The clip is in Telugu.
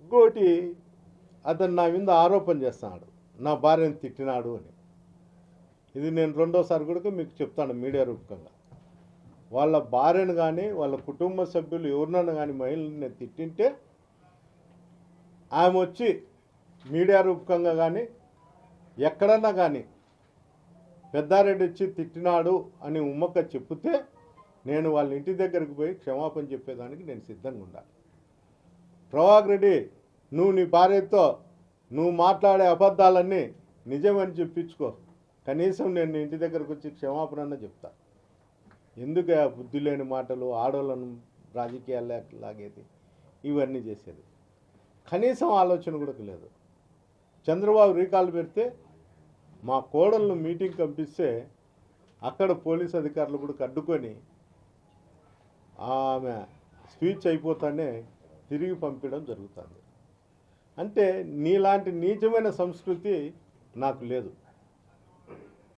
ఇంకోటి అతను నా మీద ఆరోపణ చేస్తున్నాడు, నా భార్యను తిట్టినాడు అని. ఇది నేను రెండోసారి కూడా మీకు చెప్తాను మీడియా రూపకంగా. వాళ్ళ భార్యను కానీ వాళ్ళ కుటుంబ సభ్యులు ఎవరినైనా కానీ మహిళని నేను తిట్టింటే ఆమె వచ్చి మీడియా రూపకంగా కానీ ఎక్కడన్నా కానీ పెద్దారెడ్డి వచ్చి తిట్టినాడు అని ఉమ్మక్క చెప్తే నేను వాళ్ళ ఇంటి దగ్గరికి పోయి క్షమాపణ చెప్పేదానికి నేను సిద్ధంగా ఉండాలి. ప్రభాకర్ రెడ్డి, నువ్వు నీ భార్యతో నువ్వు మాట్లాడే అబద్ధాలన్నీ నిజమని చెప్పించుకో, కనీసం నేను నీ ఇంటి దగ్గరకు వచ్చి క్షమాపణ అన్న చెప్తా. ఎందుకు బుద్ధి లేని మాటలు, ఆడవాళ్ళను రాజకీయాల్లో లాగేది, ఇవన్నీ చేసేది కనీసం ఆలోచన కూడా లేదు. చంద్రబాబు రీకాల్ పెడితే మా కోడలను మీటింగ్ పంపిస్తే అక్కడ పోలీస్ అధికారులు కూడా అడ్డుకొని ఆమె స్పీచ్ అయిపోతానే తిరిగి పంపించడం జరుగుతుంది. అంటే నీలాంటి నీచమైన సంస్కృతి నాకు లేదు.